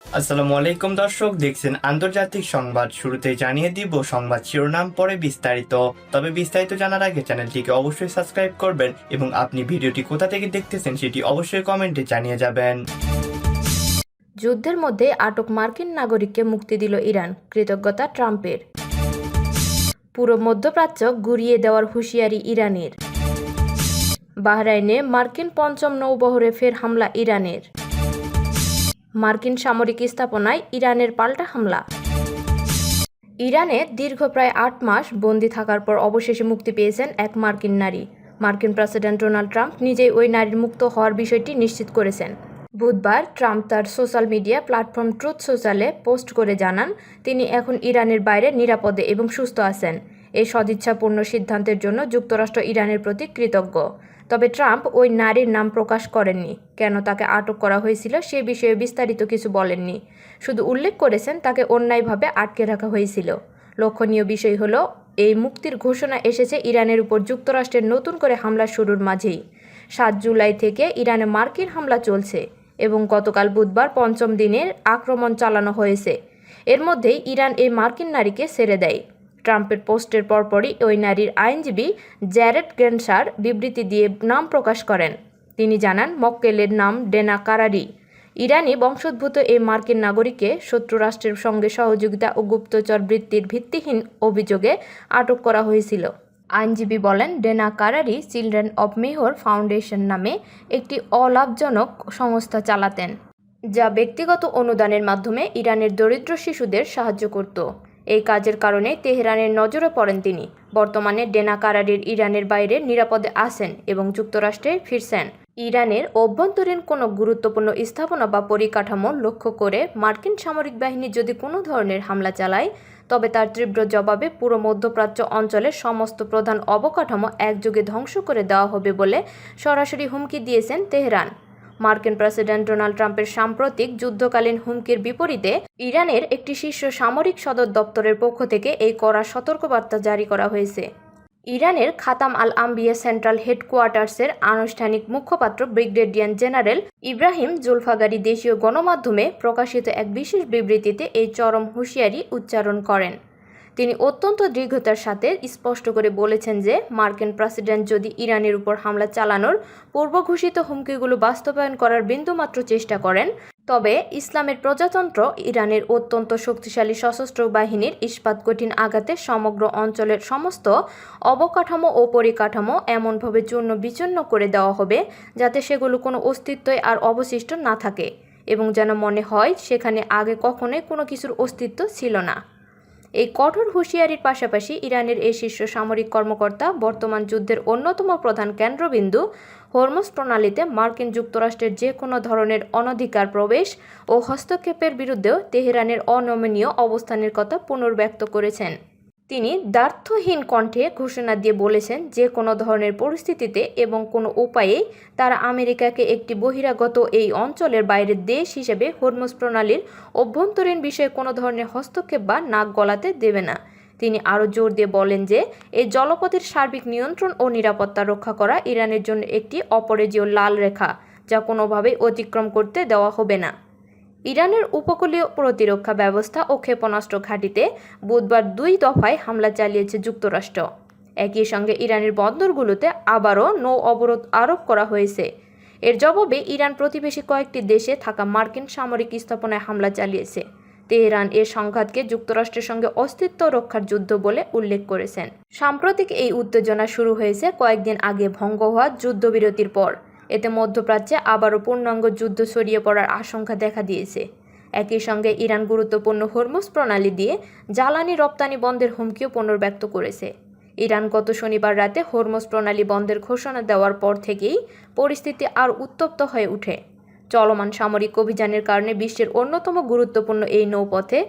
আসসালামু আলাইকুম দর্শক, দেখছেন আন্তর্জাতিক সংবাদ। শুরুতেই জানিয়ে দিব সংবাদ শিরোনাম, পরে বিস্তারিত। তবে বিস্তারিত জানার আগে চ্যানেলটিকে অবশ্যই সাবস্ক্রাইব করবেন এবং আপনি ভিডিওটি কোথা থেকে দেখতেছেন সেটি অবশ্যই কমেন্টে জানিয়ে যাবেন। যুদ্ধের মধ্যে আটক মার্কিন নাগরিককে মুক্তি দিল ইরান, কৃতজ্ঞতা ট্রাম্পের। পুরো মধ্যপ্রাচ্য গুড়িয়ে দেওয়ার হুঁশিয়ারি ইরানের। বাহরাইনে মার্কিন পঞ্চম নৌবহরে ফের হামলা ইরানের। মার্কিন সামরিক স্থাপনায় ইরানের পাল্টা হামলা। ইরানে দীর্ঘ প্রায় ৮ মাস বন্দী থাকার পর অবশেষে মুক্তি পেয়েছেন এক মার্কিন নারী। মার্কিন প্রেসিডেন্ট ডোনাল্ড ট্রাম্প নিজেই ওই নারীর মুক্ত হওয়ার বিষয়টি নিশ্চিত করেছেন। বুধবার ট্রাম্প তার সোশ্যাল মিডিয়া প্ল্যাটফর্ম ট্রুথ সোশ্যালে পোস্ট করে জানান, তিনি এখন ইরানের বাইরে নিরাপদে এবং সুস্থ আছেন। এই সদিচ্ছাপূর্ণ সিদ্ধান্তের জন্য যুক্তরাষ্ট্র ইরানের প্রতি কৃতজ্ঞ। তবে ট্রাম্প ওই নারীর নাম প্রকাশ করেননি। কেন তাকে আটক করা হয়েছিল সে বিষয়ে বিস্তারিত কিছু বলেননি। শুধু উল্লেখ করেছেন তাকে অন্যায়ভাবে আটকে রাখা হয়েছিল। লক্ষণীয় বিষয় হলো, এই মুক্তির ঘোষণা এসেছে ইরানের উপর যুক্তরাষ্ট্রের নতুন করে হামলা শুরুর মাঝেই। ৭ জুলাই থেকে ইরানে মার্কিন হামলা চলছে এবং গতকাল বুধবার পঞ্চম দিনের আক্রমণ চালানো হয়েছে। এর মধ্যেই ইরান এই মার্কিন নারীকে ছেড়ে দেয়। ট্রাম্পের পোস্টের পরপরই ওই নারীর আইনজীবী জ্যারেড গ্রেনসার বিবৃতি দিয়ে নাম প্রকাশ করেন। তিনি জানান, মক্কেলের নাম ডেনা কারারি। ইরানি বংশোদ্ভূত এই মার্কিন নাগরিককে শত্রু রাষ্ট্রের সঙ্গে সহযোগিতা ও গুপ্তচর বৃত্তির ভিত্তিহীন অভিযোগে আটক করা হয়েছিল। আইনজীবী বলেন, Dena কারারি children of Mehar foundation নামে একটি অলাভজনক সংস্থা চালাতেন, যা ব্যক্তিগত অনুদানের মাধ্যমে ইরানের দরিদ্র শিশুদের সাহায্য করত। এই কাজের কারণে তেহরানের নজরে পড়েন তিনি। বর্তমানে ডেনা কারারির ইরানের বাইরে নিরাপদে আছেন এবং যুক্তরাষ্ট্রে ফিরছেন। ইরানের অভ্যন্তরীণ কোনো গুরুত্বপূর্ণ স্থাপনা বা পরিকাঠামো লক্ষ্য করে মার্কিন সামরিক বাহিনী যদি কোনো ধরনের হামলা চালায়, তবে তার তীব্র জবাবে পুরো মধ্যপ্রাচ্য অঞ্চলের সমস্ত প্রধান অবকাঠামো একযোগে ধ্বংস করে দেওয়া হবে বলে সরাসরি হুমকি দিয়েছেন তেহরান। মার্কিন প্রেসিডেন্ট ডোনাল্ড ট্রাম্পের সাম্প্রতিক যুদ্ধকালীন হুমকির বিপরীতে ইরানের একটি শীর্ষ সামরিক সদর দপ্তরের পক্ষ থেকে এই কড়া সতর্কবার্তা জারি করা হয়েছে। ইরানের খাতাম আল আম্বিয়া সেন্ট্রাল হেডকোয়ার্টার্সের আনুষ্ঠানিক মুখপাত্র ব্রিগেডিয়ার জেনারেল ইব্রাহিম জুলফাগারি দেশীয় গণমাধ্যমে প্রকাশিত এক বিশেষ বিবৃতিতে এই চরম হুঁশিয়ারি উচ্চারণ করেন। তিনি অত্যন্ত দৃঢ়তার সাথে স্পষ্ট করে বলেছেন যে মার্কিন প্রেসিডেন্ট যদি ইরানের উপর হামলা চালানোর পূর্ব ঘোষিত হুমকিগুলো বাস্তবায়ন করার বিন্দুমাত্র চেষ্টা করেন, তবে ইসলামের প্রজাতন্ত্র ইরানের অত্যন্ত শক্তিশালী সশস্ত্র বাহিনীর ইস্পাত কঠিন আঘাতে সমগ্র অঞ্চলের সমস্ত অবকাঠামো ও পরিকাঠামো এমনভাবে চূর্ণ বিচূর্ণ করে দেওয়া হবে যাতে সেগুলো কোনো অস্তিত্বই আর অবশিষ্ট না থাকে এবং যেন মনে হয় সেখানে আগে কখনোই কোনো কিছুর অস্তিত্ব ছিল না। এই কঠোর হুঁশিয়ারির পাশাপাশি ইরানের এই শীর্ষ সামরিক কর্মকর্তা বর্তমান যুদ্ধের অন্যতম প্রধান কেন্দ্রবিন্দু হরমুজ প্রণালীতে মার্কিন যুক্তরাষ্ট্রের যে কোনো ধরনের অনধিকার প্রবেশ ও হস্তক্ষেপের বিরুদ্ধেও তেহরানের অনমনীয় অবস্থানের কথা পুনর্ব্যক্ত করেছেন। তিনি দ্ব্যর্থহীন কণ্ঠে ঘোষণা দিয়ে বলেছেন, যে কোনো ধরনের পরিস্থিতিতে এবং কোনো উপায়েই তারা আমেরিকাকে একটি বহিরাগত এই অঞ্চলের বাইরের দেশ হিসেবে হরমুজ প্রণালীর অভ্যন্তরীণ বিষয়ে কোনো ধরনের হস্তক্ষেপ বা নাক গলাতে দেবে না। তিনি আরও জোর দিয়ে বলেন যে এই জলপথের সার্বিক নিয়ন্ত্রণ ও নিরাপত্তা রক্ষা করা ইরানের জন্য একটি অপরিহার্য লাল রেখা, যা কোনোভাবেই অতিক্রম করতে দেওয়া হবে না। ইরানের উপকূলীয় প্রতিরক্ষা ব্যবস্থা ও ক্ষেপণাস্ত্র ঘাঁটিতে বুধবার ২ দফায় হামলা চালিয়েছে যুক্তরাষ্ট্র। একই সঙ্গে ইরানের বন্দরগুলোতে আবারও নৌ অবরোধ আরোপ করা হয়েছে। এর জবাবে ইরান প্রতিবেশী কয়েকটি দেশে থাকা মার্কিন সামরিক স্থাপনায় হামলা চালিয়েছে। তেহরান এর সংঘাতকে যুক্তরাষ্ট্রের সঙ্গে অস্তিত্ব রক্ষার যুদ্ধ বলে উল্লেখ করেছেন। সাম্প্রতিক এই উত্তেজনা শুরু হয়েছে কয়েকদিন আগে ভঙ্গ হওয়া যুদ্ধবিরতির পর। এতে মধ্যপ্রাচ্যে আবারও পূর্ণাঙ্গ যুদ্ধ ছড়িয়ে পড়ার আশঙ্কা দেখা দিয়েছে। একই সঙ্গে ইরান গুরুত্বপূর্ণ হরমুজ প্রণালী দিয়ে জ্বালানি রপ্তানি বন্ধের হুমকিও পুনর্ব্যক্ত করেছে। ইরান গত শনিবার রাতে হরমুজ প্রণালী বন্ধের ঘোষণা দেওয়ার পর থেকেই পরিস্থিতি আর উত্তপ্ত হয়ে ওঠে। চলমান সামরিক অভিযানের কারণে বিশ্বের অন্যতম গুরুত্বপূর্ণ এই নৌপথে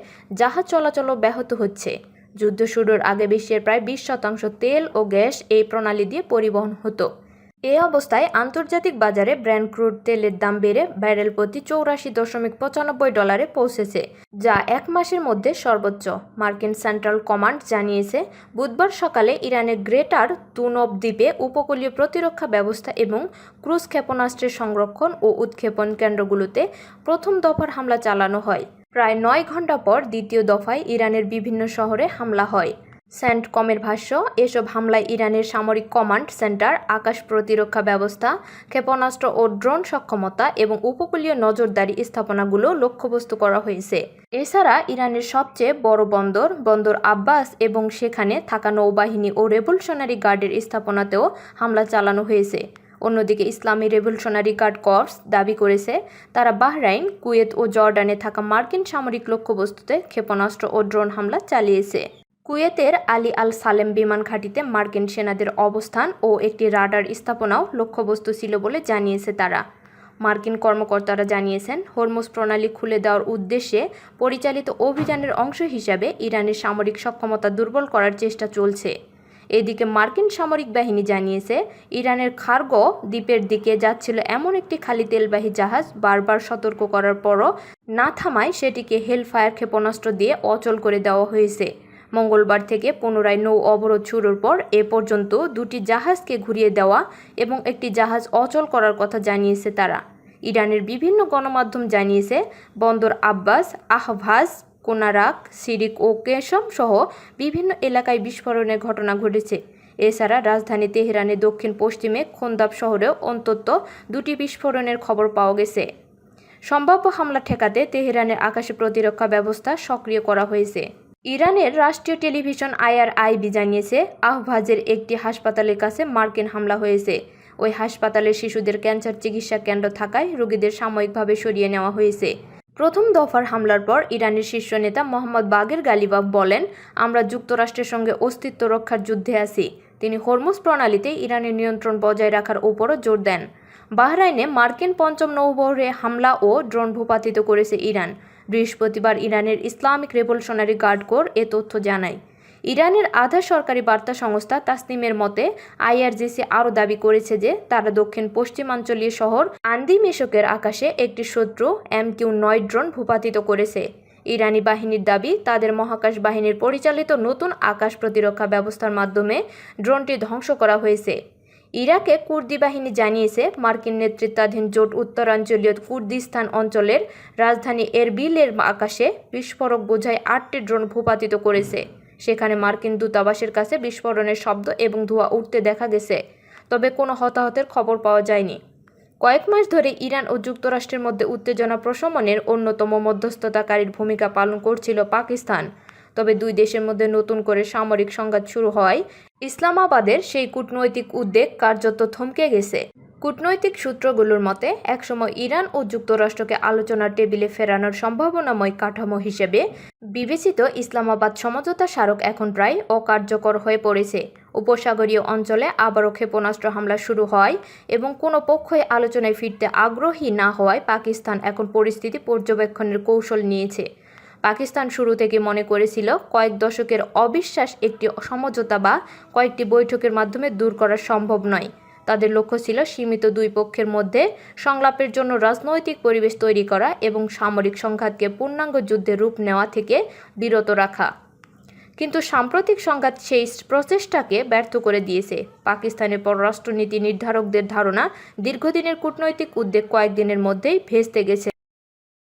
জাহাজ চলাচলও ব্যাহত হচ্ছে। যুদ্ধ শুরুর আগে বিশ্বের প্রায় 20% তেল ও গ্যাস এই প্রণালী দিয়ে পরিবহন হতো। এ অবস্থায় আন্তর্জাতিক বাজারে ব্র্যান্ড ক্রুড তেলের দাম বেড়ে ব্যারেল প্রতি $84.95 পৌঁছেছে, যা এক মাসের মধ্যে সর্বোচ্চ। মার্কিন সেন্ট্রাল কমান্ড জানিয়েছে বুধবার সকালে ইরানের গ্রেটার তুনব দ্বীপে উপকূলীয় প্রতিরক্ষা ব্যবস্থা এবং ক্রুজ ক্ষেপণাস্ত্রের সংরক্ষণ ও উৎক্ষেপণ কেন্দ্রগুলোতে প্রথম দফার হামলা চালানো হয়। প্রায় 9 ঘণ্টা পর দ্বিতীয় দফায় ইরানের বিভিন্ন শহরে হামলা হয়। সেন্টকমের ভাষ্য, এসব হামলায় ইরানের সামরিক কমান্ড সেন্টার, আকাশ প্রতিরক্ষা ব্যবস্থা, ক্ষেপণাস্ত্র ও ড্রোন সক্ষমতা এবং উপকূলীয় নজরদারি স্থাপনাগুলো লক্ষ্যবস্তু করা হয়েছে। এছাড়া ইরানের সবচেয়ে বড় বন্দর বন্দর আব্বাস এবং সেখানে থাকা নৌবাহিনী ও রেভলিউশনারি গার্ডের স্থাপনাতেও হামলা চালানো হয়েছে। অন্যদিকে ইসলামী রেভলিউশনারি গার্ড কর্পস দাবি করেছে তারা বাহরাইন, কুয়েত ও জর্ডানে থাকা মার্কিন সামরিক লক্ষ্যবস্তুতে ক্ষেপণাস্ত্র ও ড্রোন হামলা চালিয়েছে। কুয়েতের আলী আল সালেম বিমান ঘাঁটিতে মার্কিন সেনাদের অবস্থান ও একটি রাডার স্থাপনাও লক্ষ্যবস্তু ছিল বলে জানিয়েছে তারা। মার্কিন কর্মকর্তারা জানিয়েছেন হরমুজ প্রণালী খুলে দেওয়ার উদ্দেশ্যে পরিচালিত অভিযানের অংশ হিসাবে ইরানের সামরিক সক্ষমতা দুর্বল করার চেষ্টা চলছে। এদিকে মার্কিন সামরিক বাহিনী জানিয়েছে ইরানের খার্গো দ্বীপের দিকে যাচ্ছিল এমন একটি খালি তেলবাহী জাহাজ বারবার সতর্ক করার পরও না থামায় সেটিকে হেলফায়ার ক্ষেপণাস্ত্র দিয়ে অচল করে দেওয়া হয়েছে। মঙ্গলবার থেকে পুনরায় নৌ অবরোধ শুরুর পর এ পর্যন্ত 2টি জাহাজকে ঘুরিয়ে দেওয়া এবং একটি জাহাজ অচল করার কথা জানিয়েছে তারা। ইরানের বিভিন্ন গণমাধ্যম জানিয়েছে বন্দর আব্বাস, আহভাজ, কোনারাক, সিরিক ও কেশম সহ বিভিন্ন এলাকায় বিস্ফোরণের ঘটনা ঘটেছে। এছাড়া রাজধানী তেহরানের দক্ষিণ পশ্চিমে খোন্দাব শহরেও অন্তত 2টি বিস্ফোরণের খবর পাওয়া গেছে। সম্ভাব্য হামলা ঠেকাতে তেহরানের আকাশে প্রতিরক্ষা ব্যবস্থা সক্রিয় করা হয়েছে। ইরানের রাষ্ট্রীয় টেলিভিশন IRIB জানিয়েছে আহভাজের একটি হাসপাতালের কাছে মার্কিন হামলা হয়েছে। ওই হাসপাতালের শিশুদের ক্যান্সার চিকিৎসা কেন্দ্র থাকায় রোগীদের সাময়িকভাবে সরিয়ে নেওয়া হয়েছে। প্রথম দফার হামলার পর ইরানের শীর্ষ নেতা মোহাম্মদ বাগের গালিবাফ বলেন, আমরা যুক্তরাষ্ট্রের সঙ্গে অস্তিত্ব রক্ষার যুদ্ধে আছি। তিনি হরমুজ প্রণালীতে ইরানের নিয়ন্ত্রণ বজায় রাখার উপরও জোর দেন। বাহরাইনে মার্কিন পঞ্চম নৌবহরে হামলা ও ড্রোন ভূপাতিত করেছে ইরান। বৃহস্পতিবার ইরানের ইসলামিক রেভলিউশনারি গার্ড কোর এ তথ্য জানায়। ইরানের আধা সরকারি বার্তা সংস্থা তাসনিমের মতে IRGC আরও দাবি করেছে যে তারা দক্ষিণ পশ্চিমাঞ্চলীয় শহর আন্দিমেশকের আকাশে একটি শত্রু MQ-9 ড্রোন ভূপাতিত করেছে। ইরানি বাহিনীর দাবি তাদের মহাকাশ বাহিনীর পরিচালিত নতুন আকাশ প্রতিরক্ষা ব্যবস্থার মাধ্যমে ড্রোনটি ধ্বংস করা হয়েছে। ইরাকে কুর্দি বাহিনী জানিয়েছে মার্কিন নেতৃত্বাধীন জোট উত্তরাঞ্চলীয় কুর্দিস্তান অঞ্চলের রাজধানী এরবিলের আকাশে বিস্ফোরক বোঝাই 8টি ড্রোন ভূপাতিত করেছে। সেখানে মার্কিন দূতাবাসের কাছে বিস্ফোরণের শব্দ এবং ধোঁয়া উঠতে দেখা গেছে, তবে কোনো হতাহতের খবর পাওয়া যায়নি। কয়েক মাস ধরে ইরান ও যুক্তরাষ্ট্রের মধ্যে উত্তেজনা প্রশমনের অন্যতম মধ্যস্থতাকারীর ভূমিকা পালন করছিল পাকিস্তান। তবে দুই দেশের মধ্যে নতুন করে সামরিক সংঘাত শুরু হওয়ায় ইসলামাবাদের সেই কূটনৈতিক উদ্যোগ কার্যত থমকে গেছে। কূটনৈতিক সূত্রগুলোর মতে একসময় ইরান ও যুক্তরাষ্ট্রকে আলোচনার টেবিলে ফেরানোর সম্ভাবনাময় কাঠামো হিসেবে বিবেচিত ইসলামাবাদ সমঝোতা স্মারক এখন প্রায় অকার্যকর হয়ে পড়েছে। উপসাগরীয় অঞ্চলে আবারও ক্ষেপণাস্ত্র হামলা শুরু হয় এবং কোনো পক্ষই আলোচনায় ফিরতে আগ্রহী না হওয়ায় পাকিস্তান এখন পরিস্থিতি পর্যবেক্ষণের কৌশল নিয়েছে। পাকিস্তান শুরু থেকে মনে করেছিল কয়েক দশকের অবিশ্বাস একটি সমঝোতা বা কয়েকটি বৈঠকের মাধ্যমে দূর করা সম্ভব নয়। তাদের লক্ষ্য ছিল সীমিত দুই পক্ষের মধ্যে সংলাপের জন্য রাজনৈতিক পরিবেশ তৈরি করা এবং সামরিক সংঘাতকে পূর্ণাঙ্গ যুদ্ধের রূপ নেওয়া থেকে বিরত রাখা। কিন্তু সাম্প্রতিক সংঘাত সেই প্রচেষ্টাকে ব্যর্থ করে দিয়েছে। পাকিস্তানের পররাষ্ট্রনীতি নির্ধারকদের ধারণা দীর্ঘদিনের কূটনৈতিক উদ্যোগ কয়েকদিনের মধ্যেই ভেস্তে গেছে।